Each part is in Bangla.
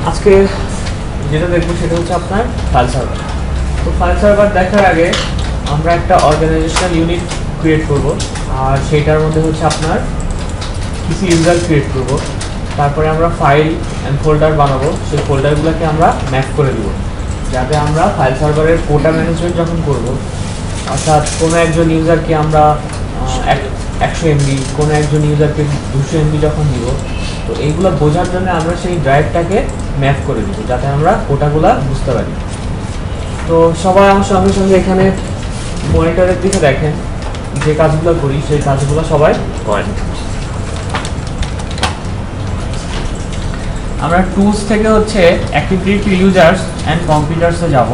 আজকে যেটা দেখবো সেটা হচ্ছে আপনার ফাইল সার্ভার। তো ফাইল সার্ভার দেখার আগে আমরা একটা অর্গানাইজেশনাল ইউনিট ক্রিয়েট করব, আর সেইটার মধ্যে হচ্ছে আপনার কিছু ইউজার ক্রিয়েট করব। তারপরে আমরা ফাইল অ্যান্ড ফোল্ডার বানাবো, সেই ফোল্ডারগুলোকে আমরা ম্যাপ করে দেবো, যাতে আমরা ফাইল সার্ভারের কোটা ম্যানেজমেন্ট যখন করব, অর্থাৎ কোনো একজন ইউজারকে আমরা 100 MB, কোনো একজন ইউজারকে 200 MB যখন দিব, তো এইগুলো বোঝার জন্য আমরা সেই ড্রাইভটাকে ম্যাপ করে দিব, যাতে আমরা কোটাগুলো বুঝতে পারি। তো সবাই আমার সঙ্গে সঙ্গে এখানে মনিটরের দিকে দেখেন, যে কাজগুলো করি সেই কাজগুলো সবাই করেন। আমরা টুলস থেকে হচ্ছে অ্যাক্টিভিটি ইউজার্স অ্যান্ড কম্পিউটার্সে যাব।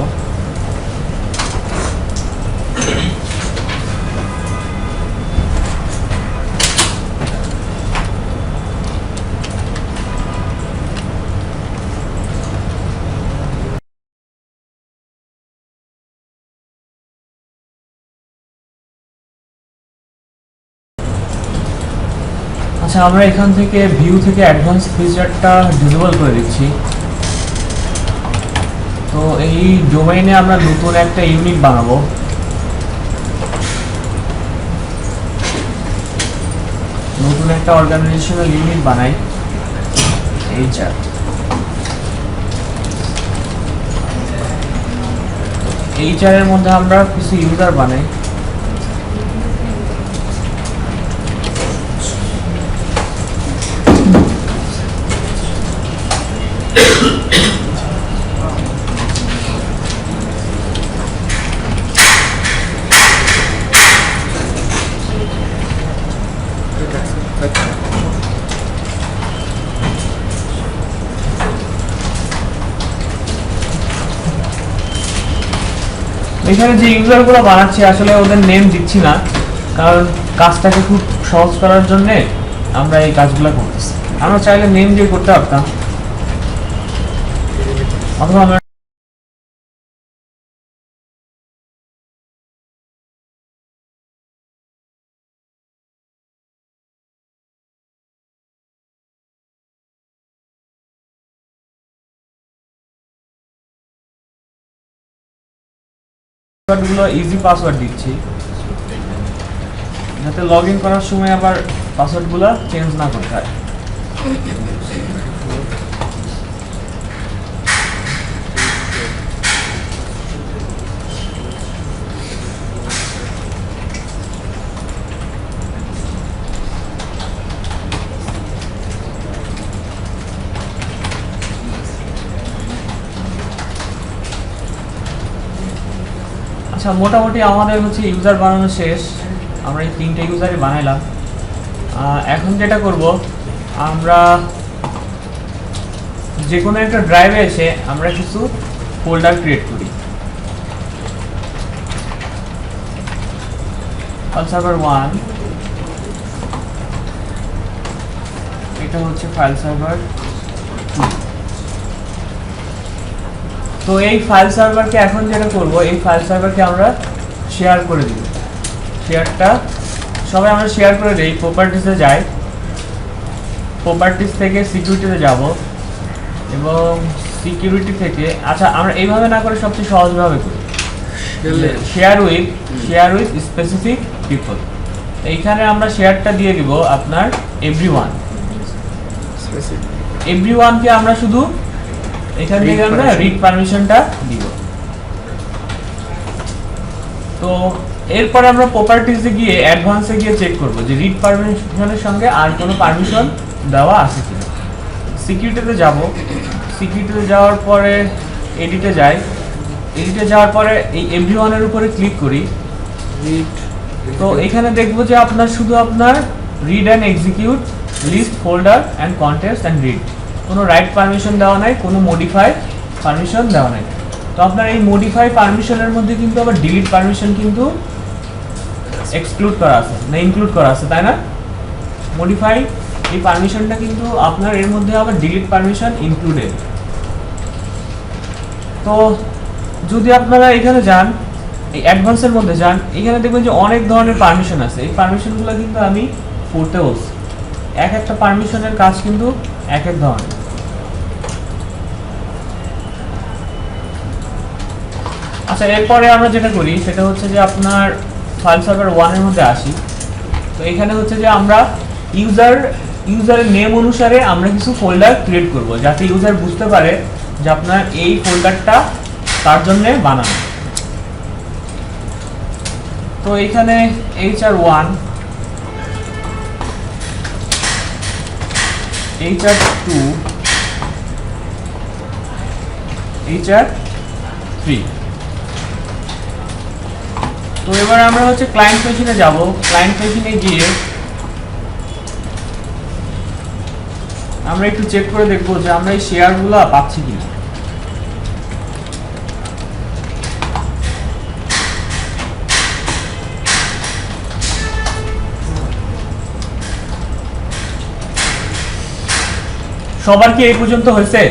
আচ্ছা, আমরা এখান থেকে ভিউ থেকে অ্যাডভান্স ফিচারটা ডিসেবল করে দিচ্ছি। তো এই ডোমেইনে আমরা নতুন একটা ইউনিট বানাবো। নতুন একটা অর্গানাইজেশনাল ইউনিট বানাই, এইচআর এর মধ্যে আমরা কিছু ইউজার বানাই। এখানে যে ইউজারগুলো বানাচ্ছি আসলে ওদের নেম দিচ্ছি না, কারণ কাজটাকে খুব সহজ করার জন্য আমরা এই কাজগুলো করতেছি। আমরা চাইলে নেম দিয়ে করতে পারতাম, অথবা আমরা পাসওয়ার্ডগুলো ইজি পাসওয়ার্ড দিচ্ছি, যাতে লগ ইন করার সময় আবার পাসওয়ার্ডগুলো চেঞ্জ না করতে হয়। আচ্ছা, মোটামুটি আমাদের হচ্ছে ইউজার বানানো শেষ। আমরা এই 3টে ইউজারই বানাইলাম। এখন যেটা করব, আমরা যে কোনো একটা ড্রাইভে এসে আমরা কিছু ফোল্ডার ক্রিয়েট করি। ফাইল সার্ভার 1, এটা হচ্ছে ফাইল সার্ভার 2। তো এই ফাইল সার্ভারকে এখন যেটা করব, এই ফাইল সার্ভারকে আমরা শেয়ার করে দিব। শেয়ারটা সবাই আমরা শেয়ার করে দিই। প্রপার্টিসে যাই, প্রপার্টিস থেকে সিকিউরিটিতে যাব, এবং সিকিউরিটি থেকে, আচ্ছা আমরা এইভাবে না করে সবচেয়ে সহজভাবে করি, শেয়ার উইথ স্পেসিফিক পিপল। এইখানে আমরা শেয়ারটা দিয়ে দিব আপনার এভরিওয়ানকে আমরা শুধু এখান থেকে আমরা রিড পারমিশনটা দিব। তো এরপরে আমরা প্রপার্টিসে গিয়ে অ্যাডভান্সে গিয়ে চেক করব যে রিড পারমিশনের সঙ্গে আর কোনো পারমিশন দেওয়া আছে কিনা। সিকিউরিটিতে যাব, সিকিউরিটিতে যাওয়ার পরে এডিটে যাই, এডিটে যাওয়ার পরে এই এভরিওয়ানের উপরে ক্লিক করি। তো এখানে দেখব যে আপনার শুধু আপনার read and execute list folder and contents and read, কোনো রাইট পারমিশন দেওয়া নাই, কোনো মডিফাই পারমিশন দেওয়া নাই। তো আপনার এই মডিফাই পারমিশনের মধ্যে কিন্তু আবার ডিলিট পারমিশন কিন্তু এক্সক্লুড করা আছে, না ইনক্লুড করা আছে, তাই না? মডিফাই এই পারমিশনটা কিন্তু আপনার এর মধ্যে আবার ডিলিট পারমিশন ইনক্লুডেড। তো যদি আপনারা এখানে যান, এই অ্যাডভান্সের মধ্যে যান, এখানে দেখবেন যে অনেক ধরনের পারমিশন আছে। এই পারমিশনগুলো কিন্তু আমি পড়তে বলছি, এক একটা পারমিশনের কাজ কিন্তু এক এক ধরনের। আচ্ছা, এরপরে আমরা যেটা করি সেটা হচ্ছে যে আপনার ফাইল সার্ভার 1 এর মধ্যে আসি। তো এখানে হচ্ছে যে আমরা ইউজারের নেম অনুসারে আমরা কিছু ফোল্ডার ক্রিয়েট করব, যাতে ইউজার বুঝতে পারে যে আপনার এই ফোল্ডারটা তার জন্য বানানো। তো এখানে HR1, HR2, HR3। তো এবার আমরা হচ্ছে ক্লায়েন্ট মেশিনে যাব। ক্লায়েন্ট মেশিনে গিয়ে আমরা একটু চেক করে দেখব যে আমরা এই শেয়ারগুলো পাচ্ছি কিনা। সবার কি এই পর্যন্ত হয়েছে?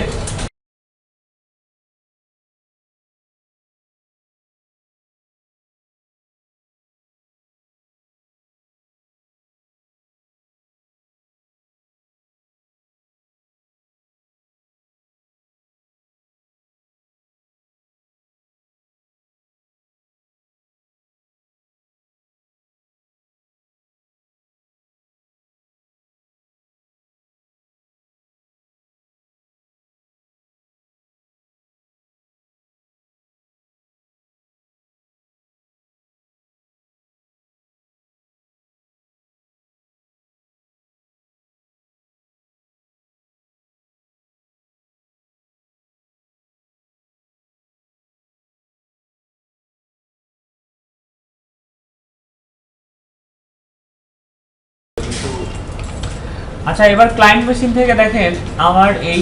আচ্ছা, এবার ক্লায়েন্ট মেশিন থেকে দেখেন আমার এই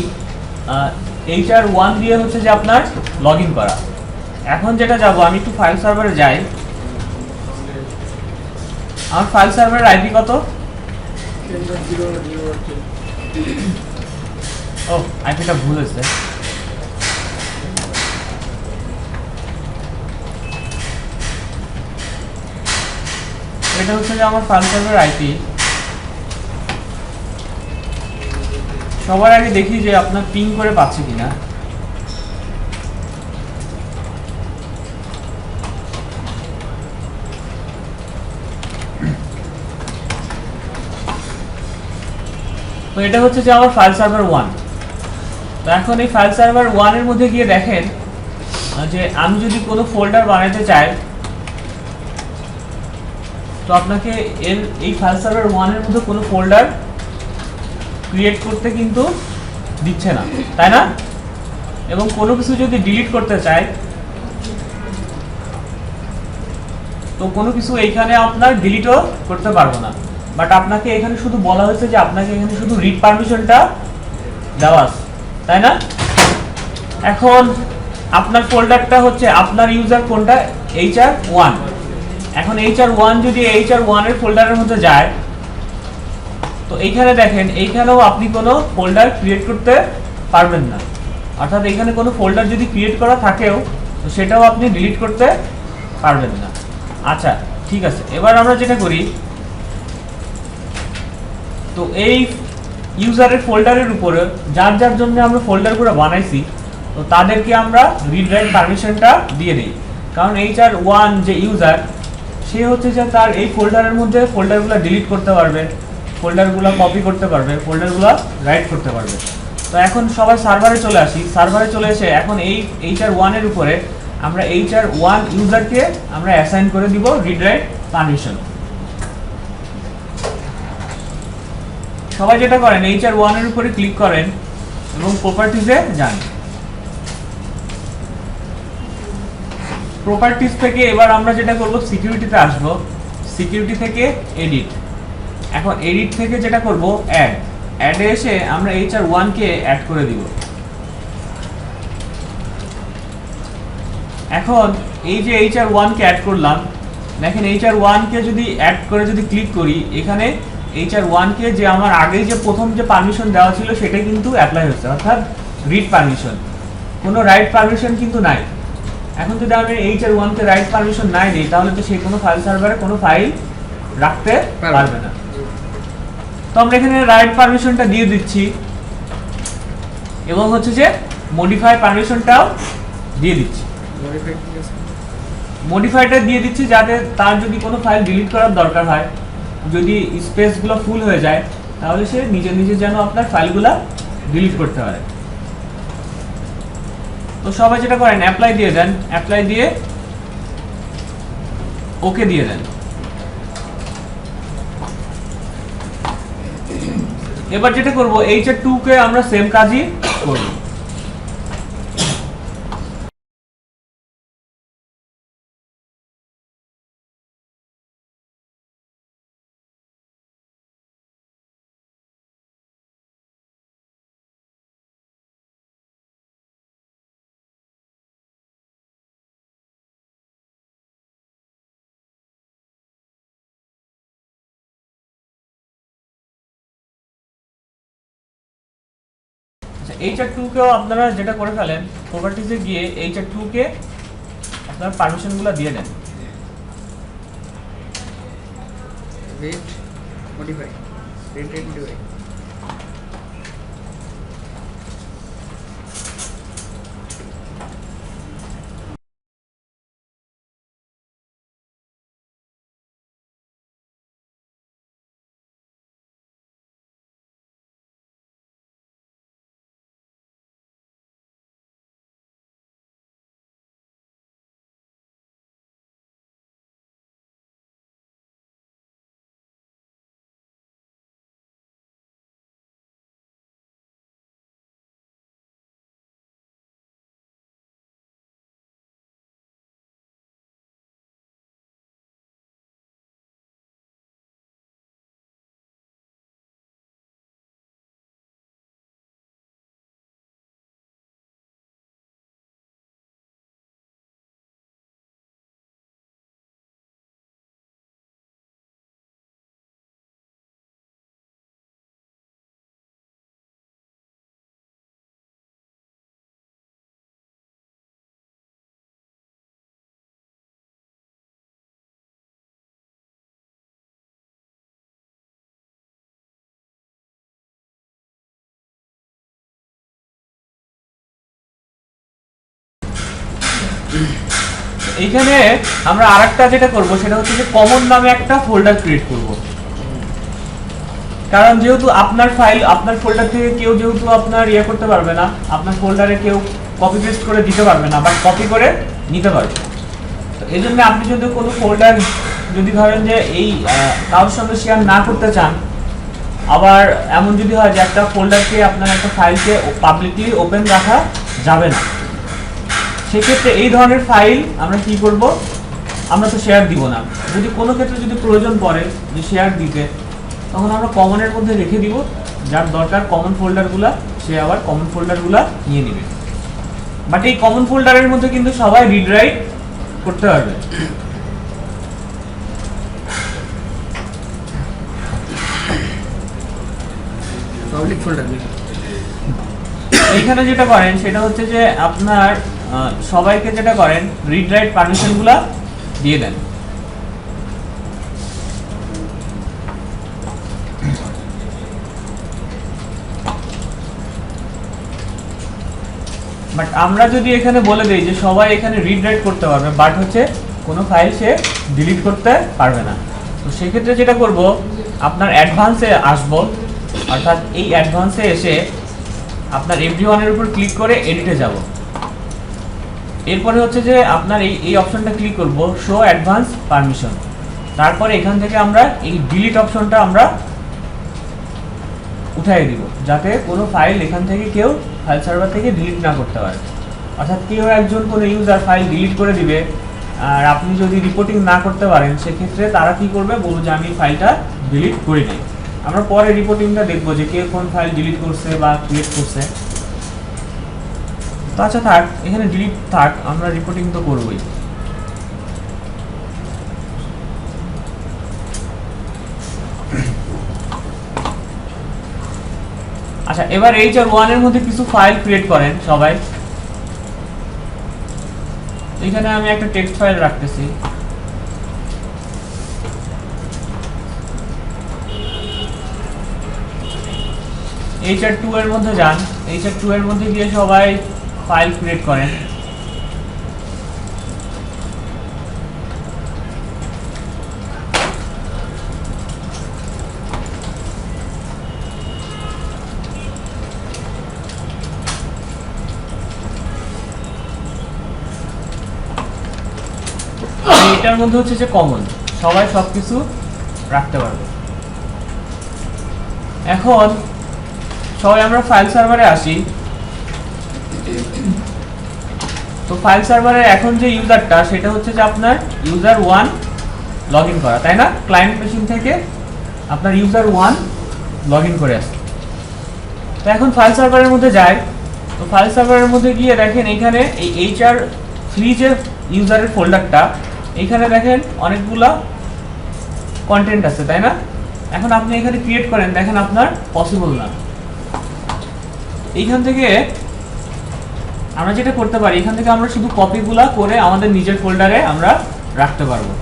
HR1 দিয়ে হচ্ছে যে আপনার লগইন করা। এখন যেটা যাব, আমি একটু ফাইল সার্ভারে যাই। আমার ফাইল সার্ভারের আইপি কত? ও, আইপিটা ভুল হয়েছে। এটা হচ্ছে যে আমার ফাইল সার্ভারের আইপি। সবার আগে দেখি যে আপনার পিং করে পাচ্ছে কিনা। তো এটা হচ্ছে যে আমার ফাইল সার্ভার 1। তো এখন এই ফাইল সার্ভার 1 এর মধ্যে গিয়ে দেখেন যে আমি যদি কোনো ফোল্ডার বানাতে চাই, তো আপনাকে এই ফাইল সার্ভার 1 এর মধ্যে কোনো ফোল্ডার ক্রিয়েট করতে কিন্তু দিচ্ছে না, তাই না? এবং কোনো কিছু যদি ডিলিট করতে চাই, তো কোনো কিছু এইখানে আপনার ডিলিটও করতে পারবো না। বাট আপনাকে এখানে শুধু বলা হয়েছে যে আপনাকে এখানে শুধু রিড পারমিশনটা দেওয়া আছে, তাই না? এখন আপনার ফোল্ডারটা হচ্ছে আপনার ইউজার কোনটা? HR1। এখন HR1 যদি HR1 এর ফোল্ডারের মধ্যে যায়, তো এইখানে দেখেন এইখানেও আপনি কোনো ফোল্ডার ক্রিয়েট করতে পারবেন না। অর্থাৎ এখানে কোনো ফোল্ডার যদি ক্রিয়েট করা থাকেও, তো সেটাও আপনি ডিলিট করতে পারবেন না। আচ্ছা, ঠিক আছে। এবার আমরা যেটা করি, তো এই ইউজারের ফোল্ডারের উপরে যার যার জন্য আমরা ফোল্ডারগুলো বানাইছি, তো তাদেরকে আমরা রিড রাইট পারমিশনটা দিয়ে দিই। কারণ HR1 যে ইউজার, সে হচ্ছে যে তার এই ফোল্ডারের মধ্যে ফোল্ডারগুলো ডিলিট করতে পারবে, ফোল্ডারগুলো কপি করতে পারবে, ফোল্ডারগুলো রাইট করতে পারবে। তো এখন সবাই সার্ভারে চলে আসি। সার্ভারে চলে এসে এখন এই HR1 এর উপরে আমরা HR1 ইউজারকে আমরা অ্যাসাইন করে দিব রিড রাইট পারমিশন। সবাই যেটা করেন, HR1 এর উপরে ক্লিক করেন এবং প্রপার্টিজে যান। প্রপার্টিজ থেকে এবার আমরা যেটা করব, সিকিউরিটিতে আসব। সিকিউরিটি থেকে এডিট। এখন এডিট থেকে যেটা করব, অ্যাডে এসে আমরা HR1 কে অ্যাড করে দিব। এখন এই যে HR1 কে অ্যাড করলাম, দেখেন HR1 কে যদি অ্যাড করে যদি ক্লিক করি, এখানে HR1 কে যে আমার আগে যে প্রথম যে পারমিশন দেওয়া ছিল সেটা কিন্তু অ্যাপ্লাই হচ্ছে, অর্থাৎ রিড পারমিশন। কোনো রাইট পারমিশন কিন্তু নাই। এখন যদি আমি HR1 কে রাইট পারমিশন নাই দিই, তাহলে তো সে কোনো ফাইল সার্ভারে কোনো ফাইল রাখতে পারবে না। তো আমরা এখানে রাইট পারমিশনটা দিয়ে দিচ্ছি এবং হচ্ছে যে মডিফাই পারমিশনটাও দিয়ে দিচ্ছি। মডিফাইটা দিয়ে দিচ্ছি যাতে তার যদি কোনো ফাইল ডিলিট করার দরকার হয়, যদি স্পেসগুলো ফুল হয়ে যায়, তাহলে সে নিজে নিজে যেন আপনার ফাইলগুলো ডিলিট করতে পারে। তো সবাই যেটা করেন অ্যাপ্লাই দিয়ে দেন, অ্যাপ্লাই দিয়ে ওকে দিয়ে দেন। এবার যেটা করব HR2 কে আমরা সেম কাজই করব। HR2 কেও আপনারা যেটা করে ফেলেন, প্রপার্টিজে গিয়ে HR2 কে আপনারা পারমিশনগুলো দিয়ে দেন। read modify read modify এইখানে আমরা আরেকটা যেটা করব সেটা হচ্ছে যে কমন নামে একটা ফোল্ডার ক্রিয়েট করব। কারণ যেহেতু আপনার ফাইল আপনার ফোল্ডার থেকে কেউ যেহেতু আপনার ইয়ে করতে পারবে না, আপনার ফোল্ডারে কেউ কপি পেস্ট করে দিতে পারবে না, বাট কপি করে নিতে পারবে। তো এই জন্য আপনি যদি কোনো ফোল্ডার যদি ধরেন যে এই কারোর সঙ্গে শেয়ার না করতে চান, আবার এমন যদি হয় যে একটা ফোল্ডারকে আপনার একটা ফাইলকে পাবলিকলি ওপেন রাখা যাবে না, সেক্ষেত্রে এই ধরনের ফাইল আমরা কি করব, আমরা তো শেয়ার দিব না। যদি কোনো ক্ষেত্রে যদি প্রয়োজন পড়ে যে শেয়ার দিতে, তখন আমরা কমনের মধ্যে রেখে দিব, যার দরকার কমন ফোল্ডারগুলো সে আবার কমন ফোল্ডারগুলো নিয়ে নেবে। বাট এই কমন ফোল্ডারের মধ্যে কিন্তু সবাই রিড রাইট করতে পারবে। পাবলিক ফোল্ডার এইখানে যেটা করেন সেটা হচ্ছে যে আপনার সবাইকে যেটা করেন রিড রাইট পারমিশনগুলো দিয়ে দেন। বাট আমরা যদি এখানে বলে দেই যে সবাই এখানে রিড রাইট করতে পারবে, বাট হচ্ছে কোনো ফাইল সে ডিলিট করতে পারবে না, তো সেক্ষেত্রে যেটা করব আপনার অ্যাডভান্সে আসবো, অর্থাৎ এই অ্যাডভান্সে এসে আপনার এভরিওয়ানের উপর ক্লিক করে এডিটে যাব। এরপরে হচ্ছে যে আপনার এই অপশনটা ক্লিক করব, শো অ্যাডভান্স পারমিশন। তারপরে এখান থেকে আমরা এই ডিলিট অপশনটা আমরা উঠাই দিব, যাতে কোনো ফাইল এখান থেকে কেউ ফাইল সার্ভার থেকে ডিলিট না করতে পারে। অর্থাৎ কেউ একজন কোনো ইউজার ফাইল ডিলিট করে দিবে, আর আপনি যদি রিপোর্টিং না করতে পারেন, সেক্ষেত্রে তারা কি করবে, বলবো যে আমি ফাইলটা ডিলিট করে দিই। আমরা পরে রিপোর্টিংটা দেখবো যে কে কোন ফাইল ডিলিট করছে বা ক্রিয়েট করছে। তো আচ্ছা থাক, এখানে ডিলিট থাক, আমরা রিপোর্টিং তো করবোই। আচ্ছা, এবার HR1 এর মধ্যে কিছু ফাইল ক্রিয়েট করেন সবাই। এখানে আমি একটা টেক্সট ফাইল রাখতেছি। HR2 এর মধ্যে যান, HR2 এর মধ্যে গিয়ে সবাই ফাইল ক্রিয়েট করেন। এটার মধ্যে হচ্ছে যে কমন, সবাই সবকিছু রাখতে পারবে। এখন সবাই আমরা ফাইল সার্ভারে আসি। তো ফাইল সার্ভারের এখন যে ইউজারটা, সেটা হচ্ছে যে আপনার ইউজার 1 লগ ইন করা, তাই না? ক্লায়েন্ট মেশিন থেকে আপনার ইউজার 1 লগ ইন করে আসে। তো এখন ফাইল সার্ভারের মধ্যে যায়। তো ফাইল সার্ভারের মধ্যে গিয়ে দেখেন এখানে এই HR3 যে ইউজারের ফোল্ডারটা, এইখানে দেখেন অনেকগুলা কন্টেন্ট আছে, তাই না? এখন আপনি এখানে ক্রিয়েট করেন, দেখেন আপনার পসিবল না। এইখান থেকে আমরা যেটা করতে পারি, এখান থেকে আমরা শুধু কপিগুলা করে আমাদের নিজের ফোল্ডারে আমরা রাখতে পারবো।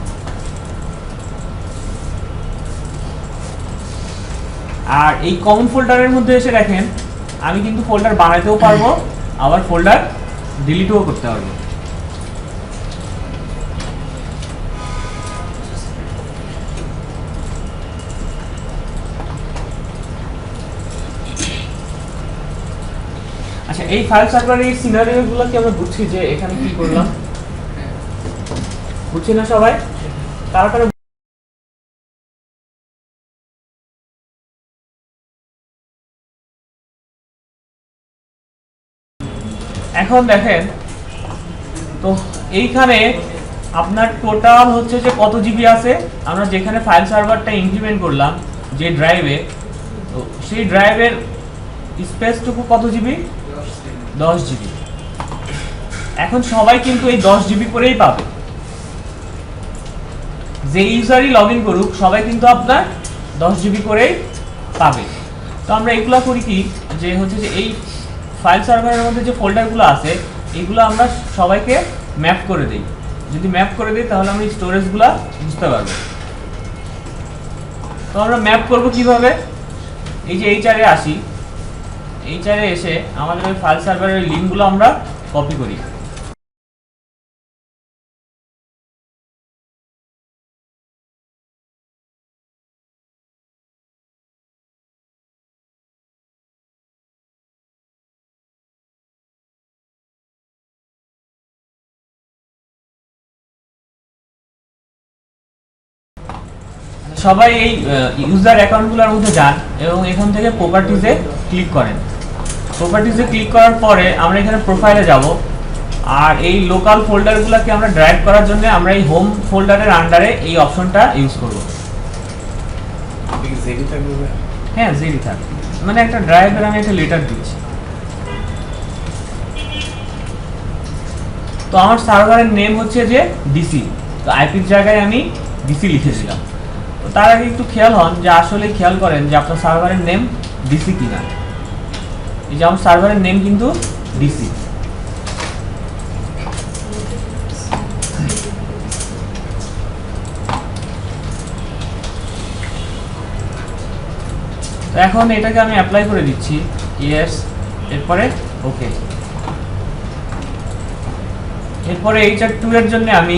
আর এই কমন ফোল্ডারের মধ্যে এসে দেখেন আমি কিন্তু ফোল্ডার বানাতেও পারবো, আবার ফোল্ডার ডিলিটও করতে পারবো। আচ্ছা, এই ফাইল সার্ভারের সিনারিওগুলো কি আমরা বুঝছি যে এখানে কি করলাম? বুঝছি না সবাই? তারপরে এখন দেখেন, তো এইখানে আপনার টোটাল হচ্ছে যে কত জিবি আছে, আমরা যেখানে ফাইল সার্ভারটা ইমপ্লিমেন্ট করলাম যে ড্রাইভে, তো সেই ড্রাইভের স্পেসটুকু কত জিবি? 10 জিবি। এখন সবাই কিন্তু এই 10 জিবি করেই পাবে, যে ইউজারই লগ ইন করুক সবাই কিন্তু আপনার 10 জিবি করেই পাবে। তো আমরা এগুলা করি কি, যে হচ্ছে যে এই ফাইল সার্ভারের মধ্যে যে ফোল্ডারগুলো আছে এগুলো আমরা সবাইকে ম্যাপ করে দিই। যদি ম্যাপ করে দিই তাহলে আমরা স্টোরেজগুলো বুঝতে পারবো। তো আমরা ম্যাপ করব কিভাবে? এই যে HR-এ আসি, HR-এ এসে আমাদের ওই ফাইল সার্ভারের লিঙ্কগুলো আমরা কপি করি। সবাই এই ইউজার অ্যাকাউন্টগুলোর মধ্যে যান এবং এখান থেকে প্রপার্টিজে ক্লিক করেন। প্রপার্টিজে ক্লিক করার পরে আমরা এখানে প্রোফাইলে যাব, আর এই লোকাল ফোল্ডারগুলোকে আমরা ড্রাইভ করার জন্য আমরা এই হোম ফোল্ডারের আন্ডারে এই অপশনটা ইউজ করব। হ্যাঁ, জেডি থাকবে, মানে একটা ড্রাইভের আমি একটা লেটার দিচ্ছি। তো আমার সার্ভারের নেম হচ্ছে যে ডিসি, তো আইপির জায়গায় আমি ডিসি লিখেছিলাম। তো তার আগে একটু খেয়াল হন, যে আসলে খেয়াল করেন যে আপনার সার্ভারের নেম ডিসি কিনা। এই যে আমার সার্ভারের নেম কিন্তু ডিসি। তো এখন এটাকে আমি অ্যাপ্লাই করে দিচ্ছি, ইয়েস, এরপরে ওকে। এরপরে HR2 এর জন্য আমি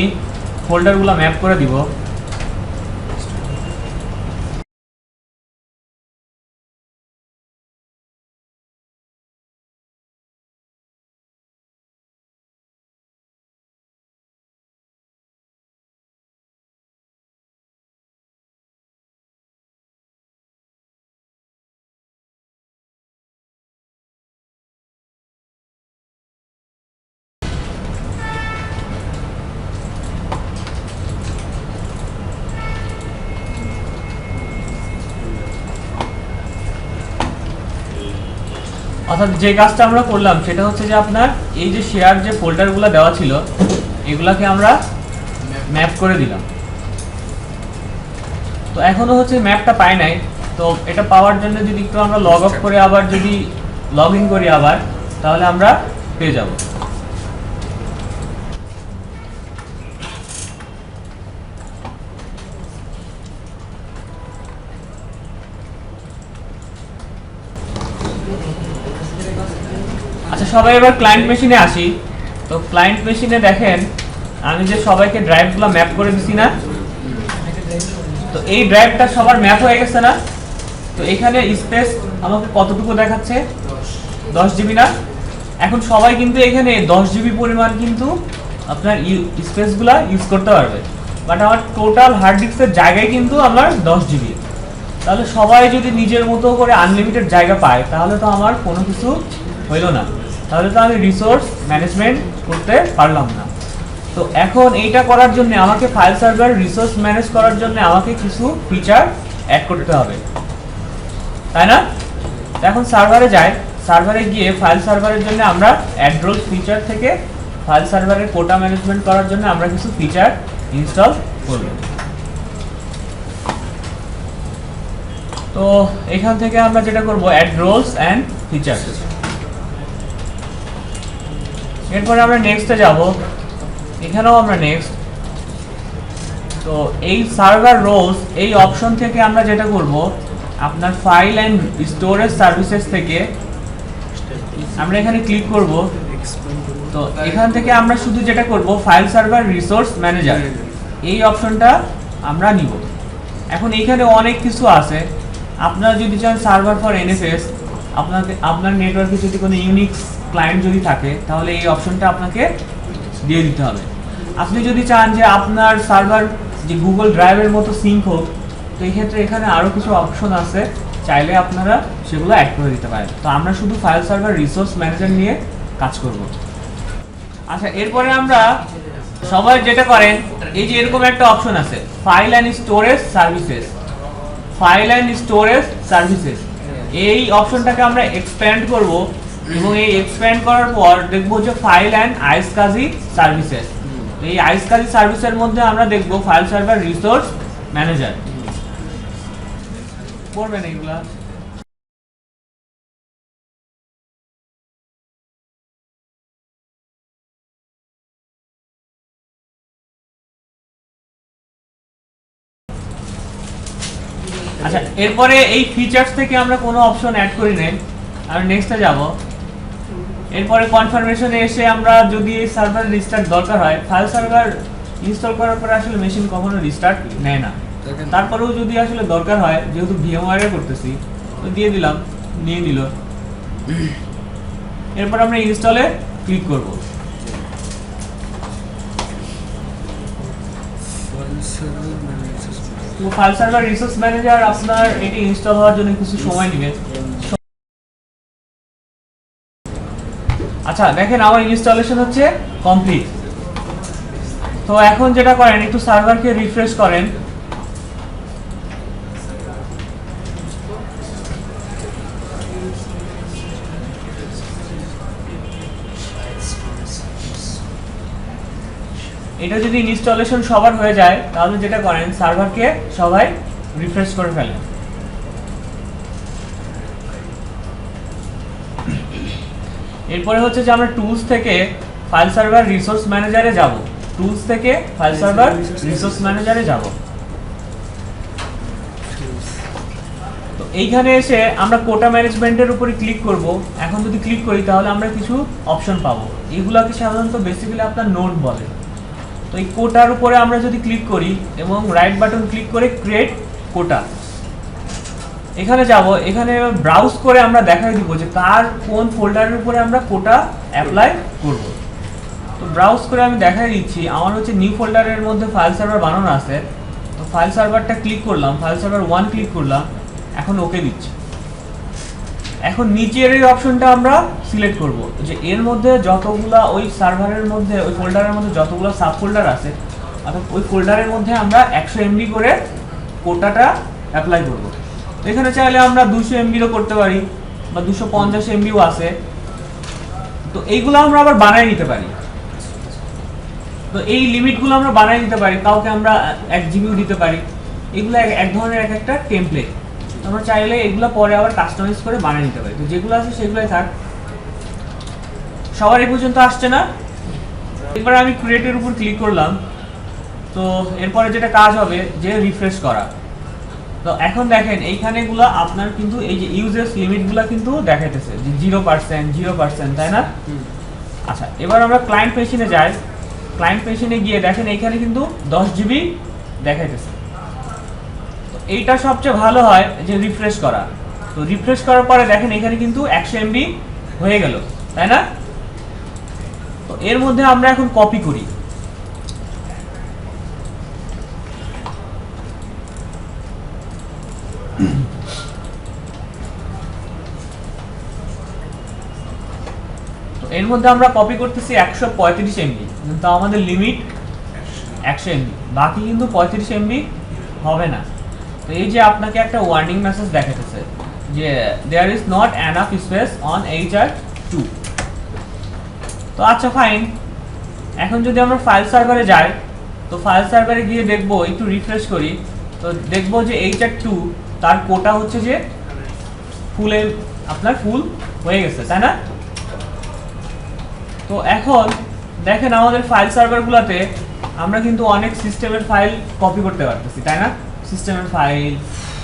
ফোল্ডারগুলো ম্যাপ করে দিব। অর্থাৎ যে কাজটা আমরা করলাম সেটা হচ্ছে যে আপনার এই যে শেয়ার যে ফোল্ডারগুলো দেওয়া ছিল এগুলাকে আমরা ম্যাপ করে দিলাম। তো এখনো হচ্ছে ম্যাপটা পাই নাই। তো এটা পাওয়ার জন্য যদি একটু আমরা লগ অফ করে আবার যদি লগ ইন করি আবার, তাহলে আমরা পেয়ে যাব। আচ্ছা, সবাই এবার ক্লায়েন্ট মেশিনে আসি। তো ক্লায়েন্ট মেশিনে দেখেন আমি যে সবাইকে ড্রাইভগুলো ম্যাপ করে দিছি না, তো এই ড্রাইভটা সবার ম্যাপ হয়ে গেছে না। তো এখানে স্পেস আমাকে কতটুকু দেখাচ্ছে? 10 জিবি না? এখন সবাই কিন্তু এখানে 10 জিবি পরিমাণ কিন্তু আপনার স্পেসগুলা ইউজ করতে পারবে। বাট আমার টোটাল হার্ড ডিস্কের জায়গায় কিন্তু আমার 10 জিবি। তাহলে সবাই যদি নিজের মতো করে আনলিমিটেড জায়গা পায় তাহলে তো আমার কোনো কিছু হইল না, তাহলে তো আমি রিসোর্স ম্যানেজমেন্ট করতে পারলাম না। তো এখন এইটা করার জন্য আমাকে ফাইল সার্ভার রিসোর্স ম্যানেজ করার জন্য আমাকে কিছু ফিচার অ্যাড করতে হবে, তাই না? এখন সার্ভারে যাই, সার্ভারে গিয়ে ফাইল সার্ভারের জন্য আমরা অ্যাড রোলস ফিচার থেকে ফাইল সার্ভারের কোটা ম্যানেজমেন্ট করার জন্য আমরা কিছু ফিচার ইনস্টল করব। তো এখান থেকে আমরা যেটা করব অ্যাড রোলস অ্যান্ড ফিচার্স। এরপরে আমরা নেক্সটে যাব, এখানেও আমরা নেক্সট। তো এই সার্ভার রোলস এই অপশন থেকে আমরা যেটা করব, আপনার ফাইল অ্যান্ড স্টোরেজ সার্ভিসেস থেকে আমরা এখানে ক্লিক করব। তো এখান থেকে আমরা শুধু যেটা করব ফাইল সার্ভার রিসোর্স ম্যানেজার এই অপশনটা আমরা নিব। এখন এইখানে অনেক কিছু আছে, আপনারা যদি চান সার্ভার ফর এনএফএস, আপনার নেটওয়ার্কে যদি কোনো ইউনিক্স ক্লায়েন্ট যদি থাকে তাহলে এই অপশনটা আপনাকে দিয়ে দিতে হবে। আপনি যদি চান যে আপনার সার্ভার যে গুগল ড্রাইভের মতো সিঙ্ক হোক, তো এই ক্ষেত্রে এখানে আরও কিছু অপশন আছে, চাইলে আপনারা সেগুলো অ্যাড করে দিতে পারেন। তো আমরা শুধু ফাইল সার্ভার রিসোর্স ম্যানেজার নিয়ে কাজ করব। আচ্ছা, এরপরে আমরা সবাই যেটা করেন, এই যে এরকম একটা অপশন আছে file and storage services, file and storage services, এই অপশনটাকে আমরা এক্সপ্যান্ড করব এবং এই এক্সপ্যান্ড করার পর দেখব যে ফাইল অ্যান্ড আইসকাজি সার্ভিসেস। এই আইসকাজি সার্ভিসের মধ্যে আমরা দেখব ফাইল সার্ভার রিসোর্স ম্যানেজার। পড়বেন এইগুলা। আচ্ছা, এরপরে এই ফিচার্স থেকে আমরা কোনো অপশন অ্যাড করি নাই, আর নেক্সটে যাব। এরপরে কনফার্মেশনে এসে আমরা যদি এই সার্ভার রিস্টার্ট দরকার হয়, ফাইল সার্ভার ইনস্টল করার পরে আসলে মেশিন কখনো রিস্টার্ট নেয় না, তারপরেও যদি আসলে দরকার হয়, যেহেতু ভিএমওয়্যারে করতেছি তো দিয়ে দিলাম, নিয়ে নিল। এরপর আমরা ইনস্টলে ক্লিক করব। ফাইল সার্ভার রিসোর্স ম্যানেজার আপনার এটি ইনস্টল হওয়ার জন্য কিছু সময় নেবে। আচ্ছা, দেখেন আমার ইনস্টলেশন হচ্ছে কমপ্লিট। তো এখন যেটা করেন, একটু সার্ভারকে রিফ্রেশ করেন। এটা যদি ইনস্টলেশন সবার হয়ে যায় তাহলে যেটা করেন, সার্ভারকে সবাই রিফ্রেশ করে ফেলেন। এরপরে হচ্ছে যে আমরা টুলস থেকে ফাইল সার্ভার রিসোর্স ম্যানেজারে যাব, টুলস থেকে ফাইল সার্ভার রিসোর্স ম্যানেজারে যাব। তো এইখানে এসে আমরা কোটা ম্যানেজমেন্টের উপরে ক্লিক করব। এখন যদি ক্লিক করি তাহলে আমরা কিছু অপশন পাবো, এগুলাকে সাধারণত বেসিক্যালি আপনার নোট বলে। তো এই কোটার উপরে আমরা যদি ক্লিক করি এবং রাইট বাটন ক্লিক করে ক্রিয়েট কোটা, এখানে যাব। এখানে ব্রাউজ করে আমরা দেখাই দিব যে কার কোন ফোল্ডারের উপরে আমরা কোটা অ্যাপ্লাই করব। তো ব্রাউজ করে আমি দেখাই দিচ্ছি, আমার হচ্ছে নিউ ফোল্ডারের মধ্যে ফাইল সার্ভার বানানো আছে। তো ফাইল সার্ভারটা ক্লিক করলাম, ফাইল সার্ভার 1 ক্লিক করলাম, এখন ওকে দিচ্ছি। এখন নিচের এই অপশনটা আমরা সিলেক্ট করব যে এর মধ্যে যতগুলা ওই সার্ভারের মধ্যে ওই ফোল্ডারের মধ্যে যতগুলো সাব ফোল্ডার আছে, অর্থাৎ ওই ফোল্ডারের মধ্যে আমরা 100 MB করে কোটাটা অ্যাপ্লাই করব। এখানে চাইলে আমরা 200 MB-ও করতে পারি বা 250 MB-ও আছে। তো এইগুলো আমরা আবার বানাই নিতে পারি। তো এই লিমিটগুলো আমরা বানাই নিতে পারি, কাউকে আমরা 1 GB-ও দিতে পারি। এগুলো এক ধরনের এক একটা টেমপ্লেট, আমরা চাইলে এগুলো পরে আবার কাস্টমাইজ করে বানিয়ে নিতে পারি। তো যেগুলো আছে সেগুলোই থাক। সবার এই পর্যন্ত আসছে না? এবার আমি ক্রিয়েটের উপর ক্লিক করলাম। তো এরপরে যেটা কাজ হবে যে রিফ্রেশ করা। তো এখন দেখেন এইখানেগুলো আপনার কিন্তু এই যে ইউজেস লিমিটগুলো কিন্তু দেখাইতেছে যে 0%, 0%, তাই না? আচ্ছা, এবার আমরা ক্লায়েন্ট মেশিনে যাই। ক্লায়েন্ট মেশিনে গিয়ে দেখেন এইখানে কিন্তু 10 GB দেখাইতেছে। এইটা সবচেয়ে ভালো হয় যে রিফ্রেশ করা। তো রিফ্রেশ করার পরে দেখেন এখানে কিন্তু 100 MB হয়ে গেল, তাই না? তো এর মধ্যে আমরা এখন কপি করি। এর মধ্যে আমরা কপি করতেছি 135 এমবি, কিন্তু আমাদের লিমিট 100 এমবি, বাকি কিন্তু 35 এমবি হবে না। তো এই যে আপনাকে একটা ওয়ার্নিং মেসেজ দেখাতেছে যে there is not enough space on HR2। তো আচ্ছা ফাইন, এখন যদি আমরা ফাইল সার্ভারে যাই, তো ফাইল সার্ভারে গিয়ে দেখবো, একটু রিফ্রেশ করি, তো দেখবো যে HR2 তার কোটা হচ্ছে যে আপনার ফুল হয়ে গেছে, তাই না? তো এখন দেখেন আমাদের ফাইল সার্ভারগুলোতে আমরা কিন্তু অনেক সিস্টেমের ফাইল কপি করতে পারতেছি, তাই না? সিস্টেমের ফাইল,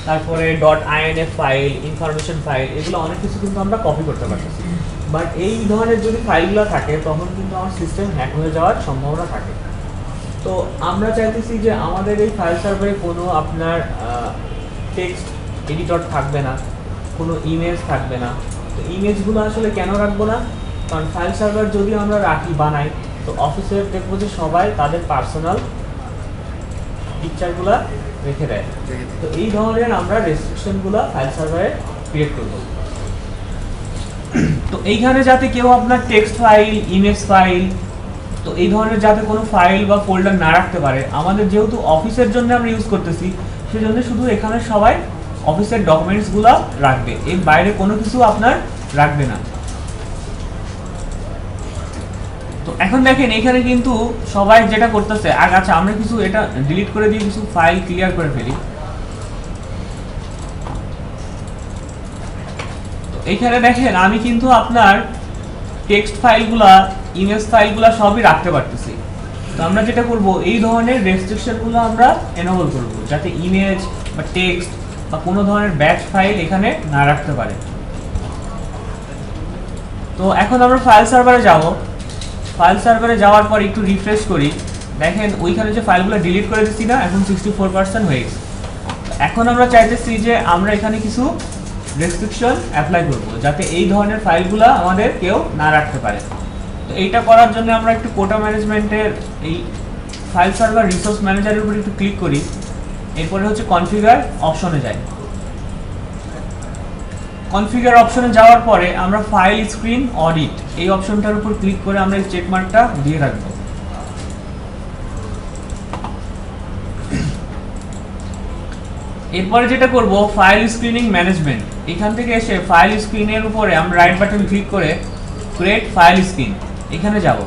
তারপরে .inf ফাইল, ইনফরমেশন ফাইল, এগুলো অনেক কিছু কিন্তু আমরা কপি করতে পারতেছি। বাট এই ধরনের যদি ফাইলগুলো থাকে তখন কিন্তু আমার সিস্টেম হ্যাক হয়ে যাওয়ার সম্ভাবনা থাকে। তো আমরা চাইতেছি যে আমাদের এই ফাইল সার্ভারে কোনো আপনার টেক্সট এডিটর থাকবে না, কোনো ইমেজ থাকবে না। তো ইমেজগুলো আসলে কেন রাখবো না? কারণ ফাইল সার্ভার যদি আমরা বানাই, তো অফিসের দেখবো যে সবাই তাদের পার্সোনাল পিকচারগুলো রেখে দেয়। তো এই ধরনের আমরা রেস্ট্রিকশনগুলো ফাইল সার্ভারে ক্রিয়েট করব। তো এইখানে যাতে কেউ আপনার টেক্সট ফাইল, ইমেজ ফাইল, তো এই ধরনের যাতে কোনো ফাইল বা ফোল্ডার না রাখতে পারে, আমাদের যেহেতু অফিসের জন্য আমরা ইউজ করতেছি, সেজন্য শুধু এখানে সবাই অফিসের ডকুমেন্টসগুলো রাখবে, এর বাইরে কোনো কিছু আপনার রাখবে না। তো এখন দেখেন এখানে কিন্তু সবাই যেটা করতেছে, আচ্ছা আমরা কিছু এটা ডিলিট করে দিয়ে কিছু ফাইল ক্লিয়ার করে ফেলি। তো এইখানে দেখেন আমি কিন্তু আপনার টেক্সট ফাইলগুলা, ইমেজ ফাইলগুলা সবই রাখতে পারতেছি। তো আমরা যেটা করব, এই ধরনের রেস্ট্রিকশনগুলো আমরা এনেবল করব, যাতে ইমেজ বা টেক্সট বা কোনো ধরনের ব্যাচ ফাইল এখানে না রাখতে পারে। তো এখন আমরা ফাইল সার্ভারে যাব। ফাইল সার্ভারে যাওয়ার পর একটু রিফ্রেশ করি, দেখেন ওইখানে যে ফাইলগুলো ডিলিট করে দিচ্ছি না, এখন 64% হয়ে গেছে। এখন আমরা চাইতেছি যে আমরা এখানে কিছু রেস্ট্রিকশন অ্যাপ্লাই করব, যাতে এই ধরনের ফাইলগুলো আমাদের কেউ না রাখতে পারে। তো এইটা করার জন্য আমরা একটু কোটা ম্যানেজমেন্টের এই ফাইল সার্ভার রিসোর্স ম্যানেজারের উপর একটু ক্লিক করি, এরপরে হচ্ছে কনফিগার অপশনে যাই। কনফিগার অপশনে যাওয়ার পরে আমরা ফাইল স্ক্রিন অডিট এই অপশনটার উপর ক্লিক করে আমরা এই চেক মার্কটা দিয়ে রাখবো। এরপরে যেটা করব, ফাইল স্ক্রিনিং ম্যানেজমেন্ট, এখান থেকে এসে ফাইল স্ক্রিনের উপরে আমরা রাইট বাটন ক্লিক করে ক্রিয়েট ফাইল স্ক্রিন এখানে যাব।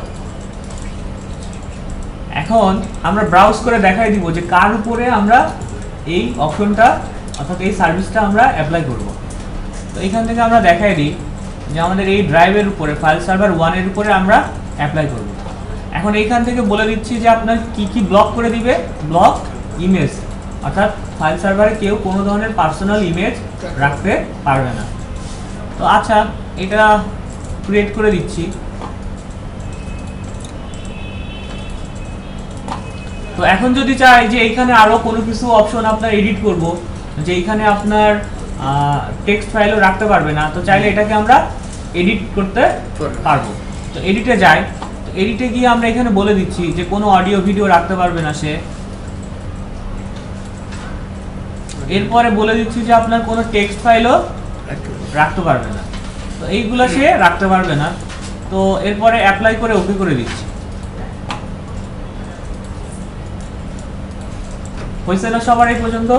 এখন আমরা ব্রাউজ করে দেখাই দিব যে কার উপরে আমরা এই অপশনটা অর্থাৎ এই সার্ভিসটা আমরা অ্যাপ্লাই করব। তো এখান থেকে আমরা দেখাই দিই যে আমাদের এই ড্রাইভের উপরে ফাইল সার্ভার 1 এর উপরে আমরা অ্যাপ্লাই করব। এখন এইখান থেকে বলে দিচ্ছি যে আপনার কি কি ব্লক করে দিবে। ব্লক ইমেজ, অর্থাৎ ফাইল সার্ভারে কেউ কোনো ধরনের পার্সোনাল ইমেজ রাখতে পারবে না। তো আচ্ছা এটা ক্রিয়েট করে দিচ্ছি। তো এখন যদি চাই যে এইখানে আরো কোনো কিছু অপশন আপনার এডিট করব, যে এইখানে আপনার টেক্সট ফাইলও রাখতে পারবে না, তো চাইলে এটাকে আমরা এডিট করতে পারবো। তো এডিটে যাই, তো এডিটে গিয়ে আমরা এখানে বলে দিচ্ছি যে কোনো অডিও ভিডিও রাখতে পারবে না সে। এরপরে বলে দিচ্ছি যে আপনার কোনো টেক্সট ফাইলও রাখতে পারবে না, তো এইগুলো সে রাখতে পারবে না। তো এরপরে অ্যাপ্লাই করে ওকে করে দিচ্ছি। হয়েছে না সবার এই পর্যন্ত?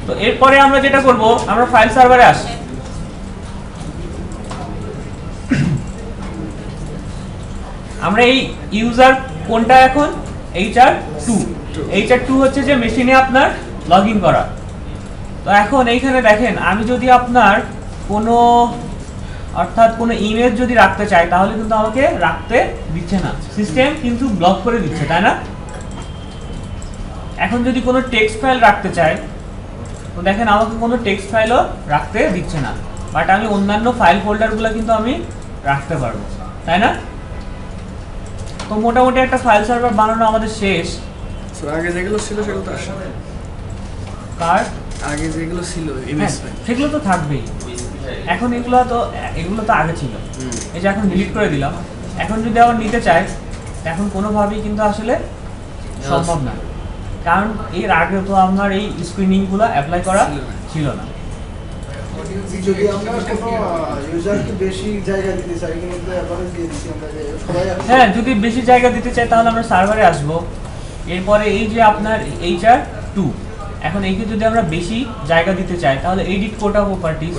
তো এরপরে আমরা যেটা করব, আমরা ফাইল সার্ভারে আসি। আমরা এই ইউজার কোনটা এখন HR2 হচ্ছে যে মেশিনে আপনার লগইন করা। তো এখন এইখানে দেখেন আমি যদি আপনার কোনো অর্থাৎ কোনো ইমেজ যদি রাখতে চাই, তাহলে কিন্তু আমাকে রাখতে দিচ্ছে না, সিস্টেম কিন্তু ব্লক করে দিচ্ছে, তাই না? এখন যদি কোনো টেক্সট ফাইল রাখতে চাই, তো দেখেন আমাকে কোনো টেক্সট ফাইলও রাখতে দিচ্ছে না, বাট আমি অন্যান্য ফাইল ফোল্ডারগুলো কিন্তু আমি রাখতে পারবো, তাই না? তো মোটামুটি একটা ফাইল সার্ভার বানানো আমাদের শেষ। আগে যেগুলো ছিল সেগুলো তো আসলে কার আগে যেগুলো ছিল হ্যাঁ, ইমেজ ফাইল সেগুলো তো থাকবেই। এখন এগুলো তো আগে ছিল, এই যে এখন ডিলিট করে দিলাম। এখন যদি আবার নিতে চাই এখন কোনোভাবেই কিন্তু আসলে সম্ভব না, কারণ এর আগে তো আমার এই স্ক্রিনিংগুলো অ্যাপ্লাই করা ছিল না। যদি আমরা কোনো ইউজারকে বেশি জায়গা দিতে চাই কিন্তু এভারেজ দিয়ে দিচ্ছি আমরা যে সবাই হ্যাঁ, যদি বেশি জায়গা দিতে চাই তাহলে আমরা সার্ভারে আসব। এরপরে এই যে আপনার HR2, এখন এইকে যদি আমরা বেশি জায়গা দিতে চাই তাহলে এডিট কোটা প্রপার্টিজ,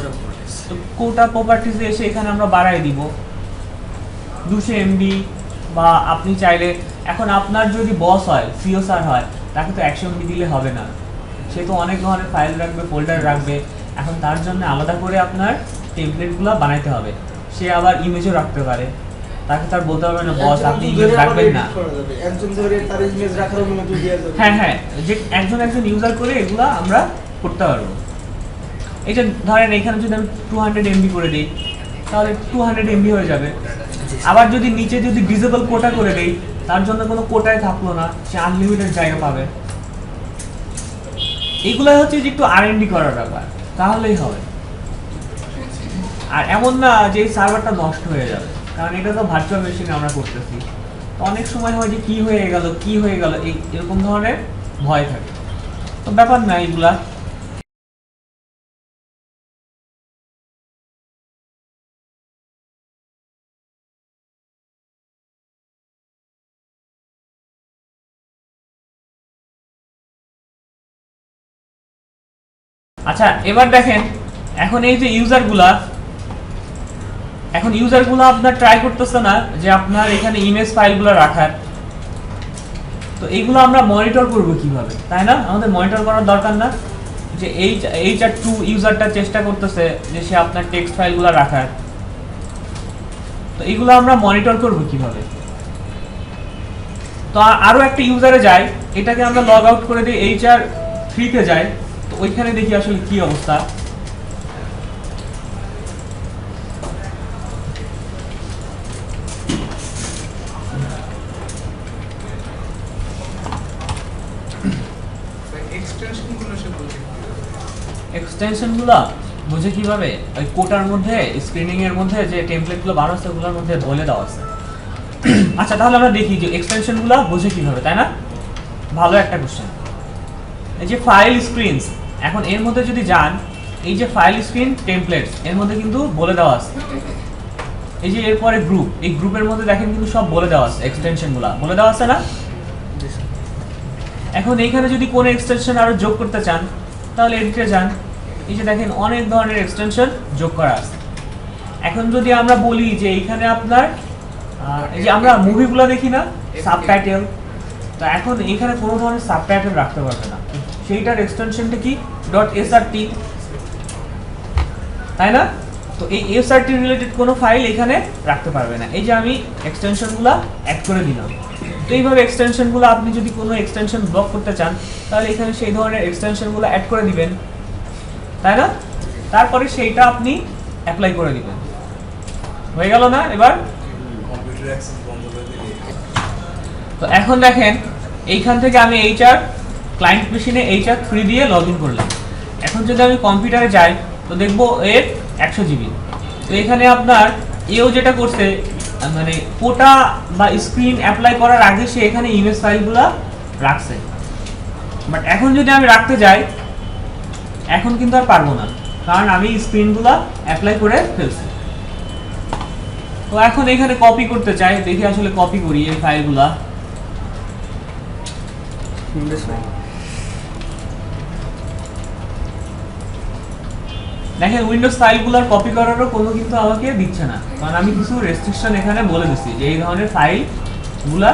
তো কোটা প্রপার্টিজে এসে এখানে আমরা বাড়াই দিব 200 MB, বা আপনি চাইলে এখন আপনার যদি বস হয়, সিও স্যার হয়, তাকে তো 100 MB দিলে হবে না, সে তো অনেক ধরনের ফাইল রাখবে, ফোল্ডার রাখবে। এখন তার জন্য আলাদা করে আপনার টেমপ্লেটগুলো বানাইতে হবে। সে আবার ইমেজও রাখতে পারে, তাকে তার বলতে হবে না বস আপনি ইমেজ রাখবেন না। একজন ধরে তার ইমেজ রাখার অনুমতি দিয়ে দেবে। হ্যাঁ হ্যাঁ, যে একজন ইউজার করে এগুলা আমরা করতে পারবো। এই যে ধরেন এখানে যদি আমি 200 MB করে দিই তাহলে 200 MB হয়ে যাবে। আবার যদি নিচে যদি ডিসেবল কোটা করে দেই, তার জন্য কোনো কোটাই থাকলো না, সে আনলিমিটেড জায়গা পাবে। এগুলো হচ্ছে যে একটু R&D করার ব্যাপার, তাহলেই হবে। আর এমন না যে এই সার্ভারটা নষ্ট হয়ে যাবে, কারণ এটা তো ভার্চুয়াল মেশিনে আমরা করতেছি। তো অনেক সময় হয় যে কি হয়ে গেল এরকম ধরনের ভয় থাকে। তো ব্যাপার না এগুলা। আচ্ছা, এবার দেখেন এখন এই যে ইউজারগুলা আপনার ট্রাই করতেছে না যে আপনার এখানে ইমেজ ফাইলগুলো রাখার। তো এইগুলো আমরা মনিটর করব কিভাবে, তাই না? আমাদের মনিটর করার দরকার না যে HR2 ইউজারটা চেষ্টা করতেছে যে সে আপনার টেক্সট ফাইলগুলো রাখার। তো এইগুলো আমরা মনিটর করব কিভাবে? তো আরো একটা ইউজারে যাই, এটাকে আমরা লগ আউট করে দিই, HR3 তে যাই। তো ওইখানে দেখি আসলে কি অবস্থা। এক্সটেনশনগুলো বুঝে কিভাবে? ওই কোটার মধ্যে, স্ক্রিনিং এর মধ্যে যে টেমপ্লেটগুলো বানাচ্ছে ওগুলোর মধ্যে বলে দেওয়া আছে। আচ্ছা, তাহলে আমরা দেখি যে এক্সটেনশনগুলো বুঝে কিভাবে, তাই না? ভালো একটা কোশ্চেন। এই যে ফাইল স্ক্রিনস, এখন এর মধ্যে যদি যান, এই যে ফাইল স্ক্রিন টেমপ্লেটস এর মধ্যে কিন্তু বলে দেওয়া আছে। এই যে এরপরে গ্রুপ, এই গ্রুপের মধ্যে দেখেন কিন্তু সব বলে দেওয়া আছে, এক্সটেনশনগুলো বলে দেওয়া আছে না? এখন এইখানে যদি কোনো এক্সটেনশন আরো যোগ করতে চান তাহলে এডিটে যান, এই যে দেখেন অনেক ধরনের এক্সটেনশন যোগ করা আছে। এখন যদি আমরা বলি যে এইখানে আপনার এই যে আমরা মুভিগুলো দেখি না, সাবটাইটেল, তো এখন এইখানে কোনো ধরনের সাবটাইটেল রাখতে পারবে না, সেইটার এক্সটেনশনটা কি .srt, তাই না? তো এই srt রিলেটেড কোনো ফাইল এখানে রাখতে পারবে না। এই যে আমি এক্সটেনশনগুলো অ্যাড করে দিলাম। তো এইভাবে এক্সটেনশনগুলো আপনি যদি কোনো এক্সটেনশন ব্লক করতে চান তাহলে এখানে সেই ধরনের এক্সটেনশনগুলো অ্যাড করে দিবেন, তাই না? তারপরে সেইটা আপনি অ্যাপ্লাই করে দিবেন। হয়ে গেল না? এবার তো এখন দেখেন এইখান থেকে আমি ক্লায়েন্ট মেশিনে HR3 দিয়ে লগ ইন করলাম। এখন যদি আমি কম্পিউটারে যাই তো দেখবো এর 100 GB। তো এখানে আপনার এও যেটা করছে, মানে কোটা বা স্ক্রিন অ্যাপ্লাই করার আগে সে এখানে ইমেজ ফাইলগুলো রাখছে, বাট এখন যদি আমি রাখতে যাই এখন কিন্তু আর পারবো না, কারণ আমি স্ক্রিনগুলো অ্যাপ্লাই করে ফেলছি। তো এখন এখানে কপি করতে চাই, দেখি আসলে কপি করি এই ফাইলগুলা। দেখেন উইন্ডোজ ফাইলগুলোর কপি করারও কোনো কিন্তু আমাকে দিচ্ছে না, কারণ আমি কিছু রেস্ট্রিকশন এখানে বলে দিচ্ছি যে এই ধরনের ফাইলগুলা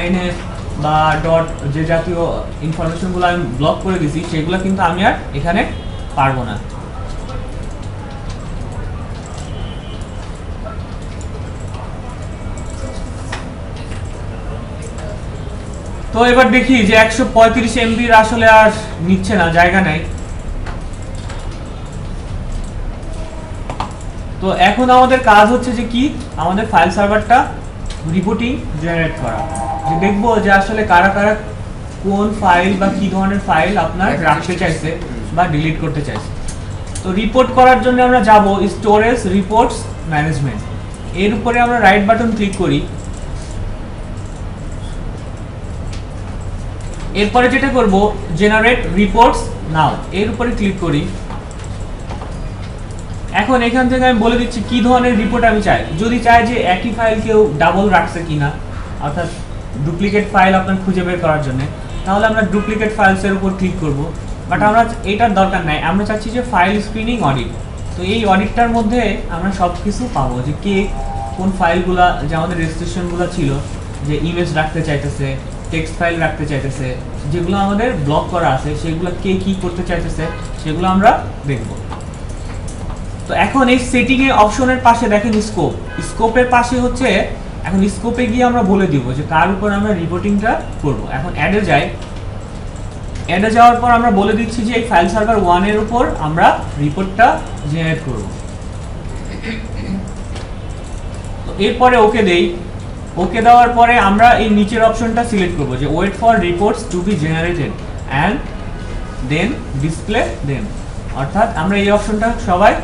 .inf বা যে জাতীয় ইনফরমেশনগুলো আমি ব্লক করে দিছি সেগুলো কিন্তু আমি আর এখানে পারবো না। তো এবার দেখি যে 135 MB আসলে আর নিচ্ছে না, জায়গা নাই। তো এখন আমাদের কাজ হচ্ছে যে কি, আমাদের ফাইল সার্ভারটা রিপোর্টিং জেনারেট করা, যে দেখবো যে আসলে কারা কারা কোন ফাইল বা কি ধরনের ফাইল আপনার রাখতে চাইছে বা ডিলিট করতে চাইছে। তো রিপোর্ট করার জন্য আমরা যাব স্টোরেজ রিপোর্টস ম্যানেজমেন্ট, এর উপরে আমরা রাইট বাটন ক্লিক করি। এরপরে যেটা করব জেনারেট রিপোর্টস নাও, এর উপরে ক্লিক করি। এখন এখান থেকে আমি বলে দিচ্ছি কি ধরনের রিপোর্ট আমি চাই। যদি চাই যে একই ফাইল কেউ ডাবল রাখছে কিনা, অর্থাৎ ডুপ্লিকেট ফাইল আপনার খুঁজে বের করার জন্য, তাহলে আমরা ডুপ্লিকেট ফাইলসের উপর ক্লিক করব। বাট আমরা এটার দরকার নাই, আমরা চাচ্ছি যে ফাইল স্ক্রিনিং অডিট। তো এই অডিটটার মধ্যে আমরা সব কিছু পাবো, যে কে কোন ফাইলগুলা, যে আমাদের রেজিস্ট্রেশনগুলো ছিল, যে ইমেজ রাখতে চাইতেছে, টেক্সট ফাইল রাখতে চাইতেছে, যেগুলো আমাদের ব্লক করা আছে সেগুলো কে কি করতে চাইতেছে সেগুলো আমরা দেখব। তো এখন এই সেটিং এর অপশনের পাশে দেখেন স্কোপ, স্কোপের পাশে হচ্ছে এখন স্কোপে গিয়ে আমরা বলে দিব যে কার উপর আমরা রিপোর্টিংটা করব। এখন অ্যাডে যাই, অ্যাডে যাওয়ার পর আমরা বলে দিচ্ছি যে এই ফাইল সার্ভার 1 এর উপর আমরা রিপোর্টটা জেনারেট করব। তো এরপরে ওকে দেই। ওকে দেওয়ার পরে আমরা এই নিচের অপশনটা সিলেক্ট করব যে wait for reports to be generated and then display them, অর্থাৎ আমরা এই অপশনটা সবাই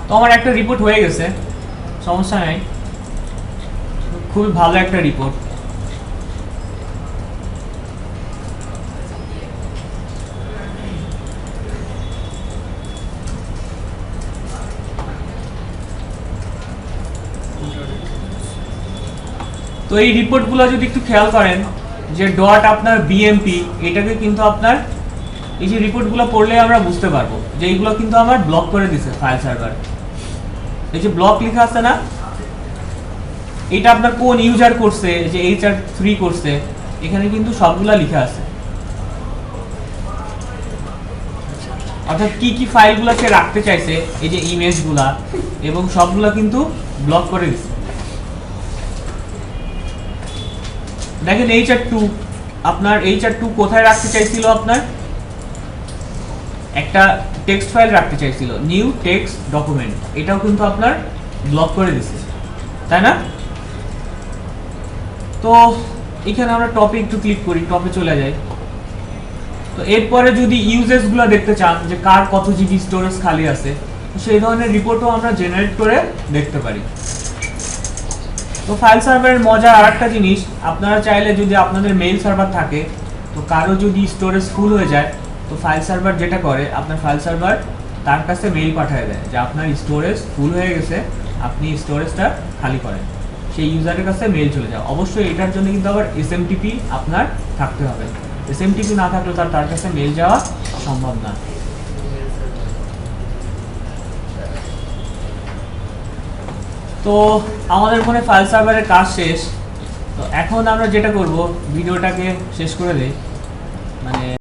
তো আমার একটা রিপোর্ট হয়ে গেছে, সমস্যা নাই, খুবই ভালো একটা রিপোর্ট। তো এই রিপোর্টগুলো যদি একটু খেয়াল করেন যে ডট আপনার বিএমপি, এটাকে কিন্তু আপনার এই যে রিপোর্টগুলো পড়লে আমরা বুঝতে পারবো যে এইগুলো কিন্তু আমার ব্লক করে দিছে ফাইল সার্ভার। এই যে ব্লক লেখা আছে না, এটা আপনার কোন ইউজার করছে, যে HR3 করছে, এখানে কিন্তু সবগুলা লেখা আছে, অর্থাৎ কি কি ফাইলগুলো সে রাখতে চাইছে, এই যে ইমেজগুলা এবং সবগুলা কিন্তু ব্লক করে দিছে। দেখেন HR2, আপনার HR2 কোথায় রাখতে চাইছিল, আপনার একটা টেক্সট ফাইল রাখতে চাইছিল, নিউ টেক্সট ডকুমেন্ট, এটাও কিন্তু আপনার ব্লক করে দিছে, তাই না? তো এখানে আমরা টপে একটু ক্লিক করি, টপে চলে যাই। তো এরপরে যদি ইউজেসগুলো দেখতে চান যে কার কত জিবি স্টোরেজ খালি আছে, সেই ধরনের রিপোর্টও আমরা জেনারেট করে দেখতে পারি। তো ফাইল সার্ভারের মজার আরেকটা জিনিস, আপনারা চাইলে যদি আপনাদের মেইল সার্ভার থাকে, তো কারো যদি স্টোরেজ ফুল হয়ে যায়, তো ফাইল সার্ভার যেটা করে, আপনার ফাইল সার্ভার তার কাছে মেইল পাঠিয়ে দেয় যে আপনার স্টোরেজ ফুল হয়ে গেছে, আপনি স্টোরেজটা খালি করেন, সেই ইউজারের কাছে মেইল চলে যায়। অবশ্যই এটার জন্য কিন্তু আবার SMTP আপনার থাকতে হবে, SMTP না থাকলে তার কাছে মেইল যাওয়া সম্ভব না। তো আমাদের মনে ফাইল সার্ভারের কাজ শেষ। তো এখন আমরা যেটা করব, ভিডিওটাকে শেষ করে দেই, মানে